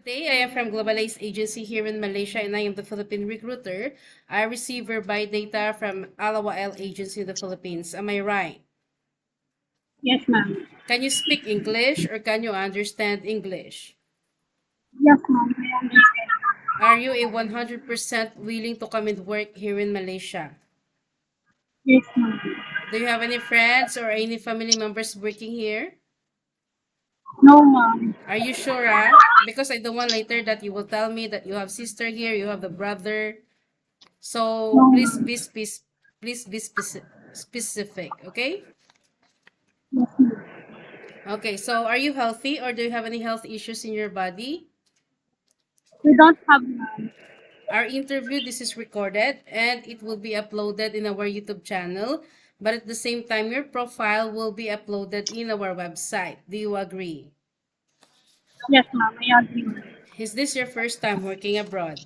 Day, I am from Globalize Agency here in Malaysia and I am the Philippine recruiter. I receive verify data from Alawael Agency in the Philippines. Am I right? Yes, ma'am. Can you speak English or can you understand English? Yes, ma'am. I understand. Are you a 100% willing to come and work here in Malaysia? Yes, ma'am. Do you have any friends or any family members working here? No, ma'am. Are you sure? Because I don't want later that you will tell me that you have sister here, you have the brother. So No, please ma'am. be specific, okay? Yes, ma'am. Okay, so are you healthy or do you have any health issues in your body? We don't have, ma'am. Our interview, this is recorded and it will be uploaded in our YouTube channel. But at the same time, your profile will be uploaded in our website. Do you agree? Yes, ma'am. I agree, ma'am. Is this your first time working abroad?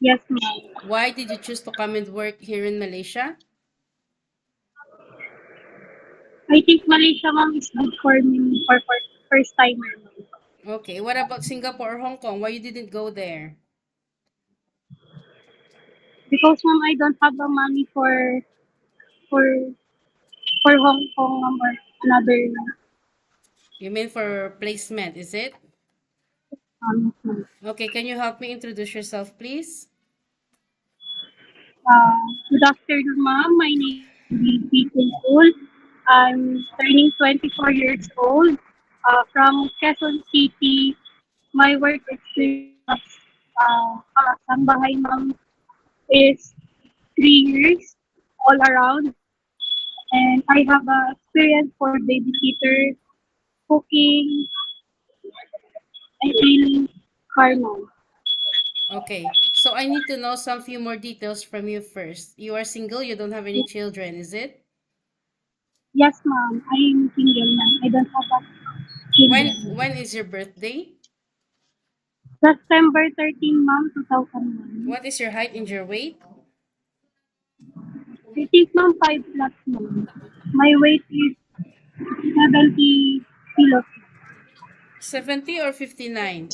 Yes, ma'am. Why did you choose to come and work here in Malaysia? I think Malaysia, ma'am, is good for me for first timer, ma'am. Okay, what about Singapore or Hong Kong? Why you didn't go there? Because, ma'am, I don't have the money for for Hong Kong, ma'am, or another, You mean for placement, is it? yes, ma'am. Okay, can you help me introduce yourself, please? Good afternoon, ma'am. My name is Vicky Cole. I'm turning 24 years old. From Quezon City. My work experience Sambahay, ma'am, is 3 years all around. And I have experience for babysitter, cooking, and cleaning car, ma'am. Okay, so I need to know some few more details from you first. You are single, you don't have any children, is it? Yes, ma'am. I'm single, ma'am. I don't have a When children. when is your birthday? September 13, ma'am, 2001. What is your height and your weight? I think, ma'am, 5 plus, ma'am. My weight is 70 kilos. 70 or 59?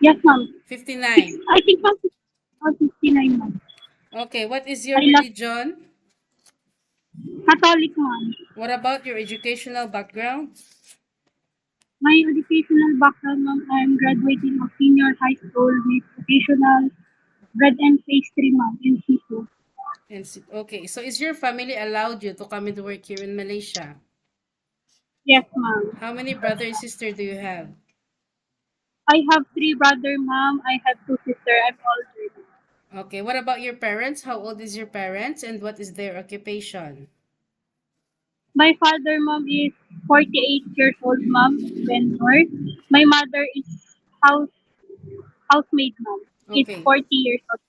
Yes, ma'am. 59. I think, ma'am, 59, ma'am. Okay, what is your I love religion? Catholic, ma'am. What about your educational background? My educational background, ma'am, I'm graduating of senior high school with vocational bread and pastry, ma'am, in Cebu. Okay, so is your family allowed you to come and work here in Malaysia? Yes, ma'am. How many brother and sister do you have? I have 3 brother, ma'am. I have 2 sister. I'm older. Okay, what about your parents? How old is your parents and what is their occupation? My father, ma'am, is 48 years old, ma'am, vendor. My mother is house housemaid, ma'am. It's Okay. 40 years old.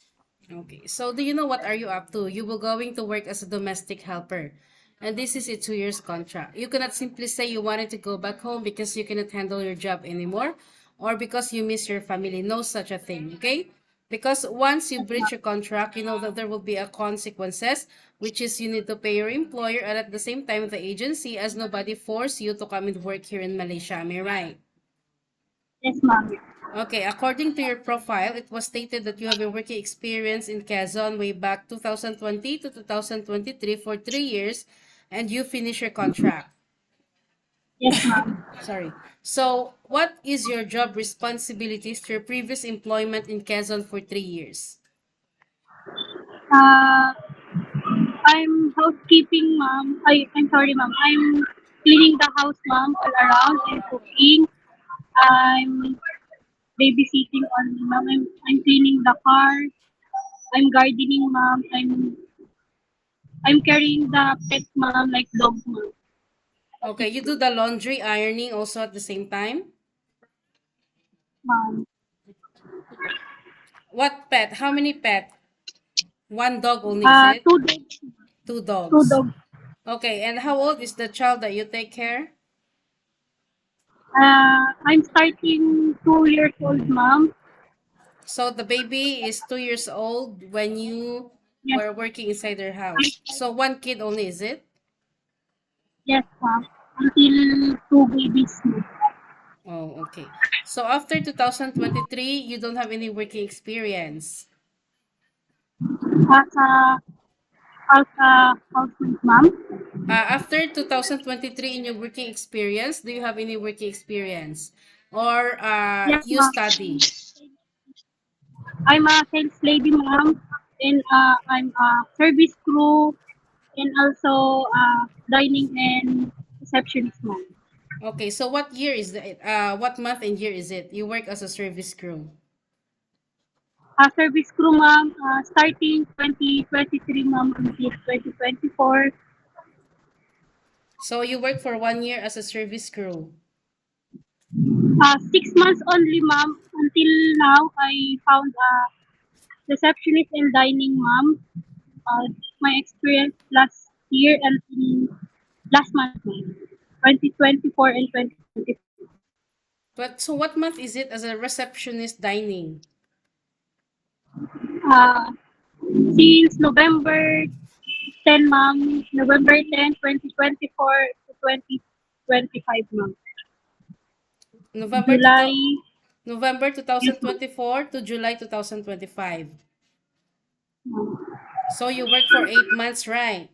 Okay. So do you know what are you up to? You will going to work as a domestic helper. And this is a 2 years contract. You cannot simply say you wanted to go back home because you cannot handle your job anymore or because you miss your family. No such a thing, okay? Because once you breach your contract, you know that there will be a consequences, which is you need to pay your employer and at the same time the agency as nobody force you to come and work here in Malaysia. Am I right? Yes, ma'am. Okay, according to your profile, it was stated that you have a working experience in Quezon way back 2020 to 2023 for 3 years and you finish your contract. Yes, ma'am. Sorry. So, what is your job responsibilities to your previous employment in Quezon for 3 years? Uh, I'm housekeeping, ma'am. I'm sorry, ma'am. I'm cleaning the house, ma'am, all around and cooking. I'm babysitting only, ma'am. I'm cleaning the car. I'm gardening, ma'am. I'm carrying the pets, ma'am, like dogs, ma'am. Okay, you do the laundry, ironing also at the same time? Ma'am. What pet? How many pet? One dog only, is it? 2 dogs. Two Two dogs. dogs. Okay, and how old is the child that you take care? I'm starting 2 years old, ma'am. So the baby is 2 years old when you Yes, were working inside their I house. So one kid only, is it? yes, ma'am. Until two babies. Oh, okay. So after 2023, you don't have any working experience. As a housewife, ma'am. After 2023 in your working experience, do you have any working experience? Or Yes, you ma'am. study? I'm a sales lady, ma'am, and I'm a service crew, and also dining and receptionist, ma'am. Okay, so what year is it? What month and year is it? You work as a service crew. Service crew, ma'am, starting 2023, ma'am, until 2024. So you work for 1 year as a service crew. 6 months only, ma'am. Until now, I found a receptionist and dining, ma'am. My experience last year and last month, ma'am. 2024 and 2025. But so what month is it as a receptionist dining? Uh, since November 10, ma'am. November 10, 2024 to 2025, ma'am. November to July, November yes, ma'am. 2024 to July 2025. Ma'am. So you work for 8 months, right?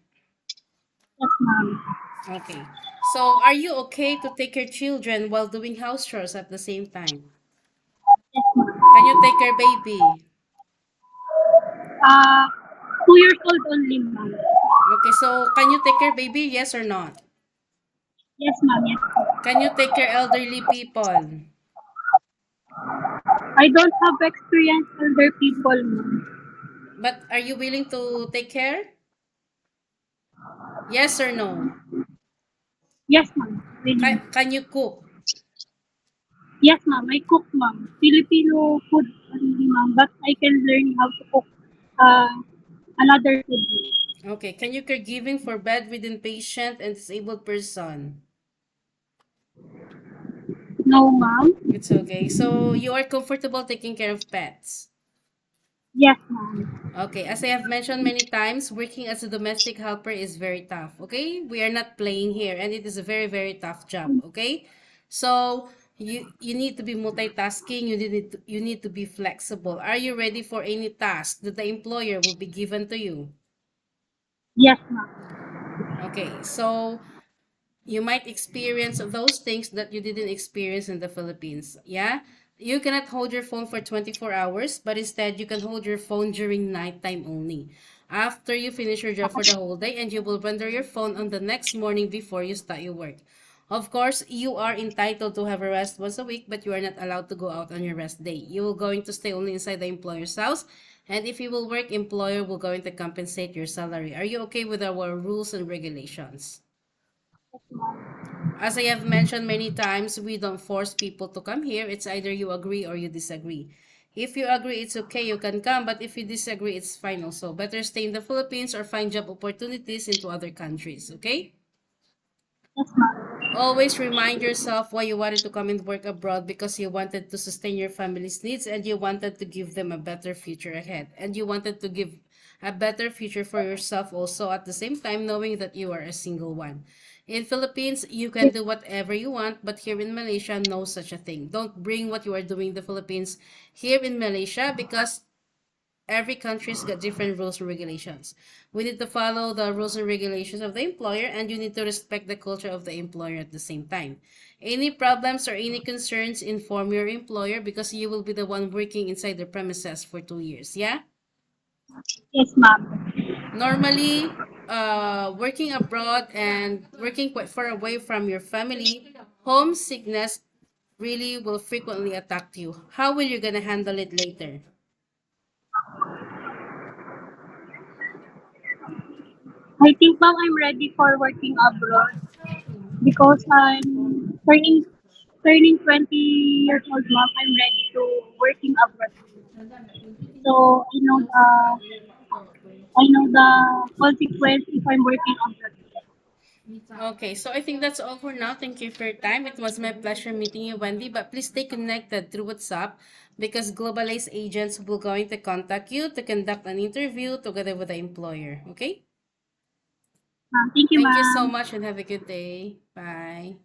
Yes, ma'am. Okay. So are you okay to take your children while doing house chores at the same time? Yes, ma'am. Can you take your baby? Uh, 2 years old only, ma'am. Okay, so can you take your baby? Yes or not? Yes, ma'am. Yes, ma'am. Can you take your elderly people? I don't have experience elder people, ma'am. But are you willing to take care? Yes or no? Yes, ma'am. Can, Really. can you cook? Yes, ma'am. I cook, ma'am. Filipino food only, ma'am. But I can learn how to cook uh, another food, ma'am. Okay, can you caregiving for bedridden patient and disabled person? No, ma'am. It's okay. So you are comfortable taking care of pets. Yes, ma'am. Okay, as I have mentioned many times, working as a domestic helper is very tough. Okay, we are not playing here, and it is a very very tough job. Okay, so you need to be multitasking. You need to be flexible. Are you ready for any task that the employer will be given to you? Yes, ma'am. Okay, so you might experience those things that you didn't experience in the Philippines. Yeah? You cannot hold your phone for 24 hours, but instead you can hold your phone during nighttime only. After you finish your job for the whole day, and you will render your phone on the next morning before you start your work. Of course, you are entitled to have a rest once a week, but you are not allowed to go out on your rest day. You will going to stay only inside the employer's house, and if you will work, employer will going to compensate your salary. Are you okay with our rules and regulations? As I have mentioned many times, we don't force people to come here. It's either you agree or you disagree. If you agree, it's okay, you can come. But if you disagree, it's fine also. Better stay in the Philippines or find job opportunities into other countries, okay? Yes, ma'am. Always remind yourself why you wanted to come and work abroad, because you wanted to sustain your family's needs and you wanted to give them a better future ahead. And you wanted to give a better future for yourself also at the same time, knowing that you are a single one. In Philippines, you can do whatever you want, but here in Malaysia, no such a thing. Don't bring what you are doing in the Philippines here in Malaysia, because every country's got different rules and regulations. We need to follow the rules and regulations of the employer, and you need to respect the culture of the employer at the same time. Any problems or any concerns, inform your employer, because you will be the one working inside the premises for 2 years. Yeah? Yes, ma'am. Normally, working abroad and working quite far away from your family, homesickness really will frequently attack you. How will you gonna handle it later? I think, ma'am, I'm ready for working abroad because I'm turning 20 years old, ma'am. I'm ready to working abroad. So I know the consequence if I'm working abroad. Okay, so I think that's all for now. Thank you for your time. It was my pleasure meeting you, Wendy. But please stay connected through WhatsApp, because globalized agents will going to contact you to conduct an interview together with the employer. Okay? Thank you, Thank you so ma'am. much and have a good day. Bye.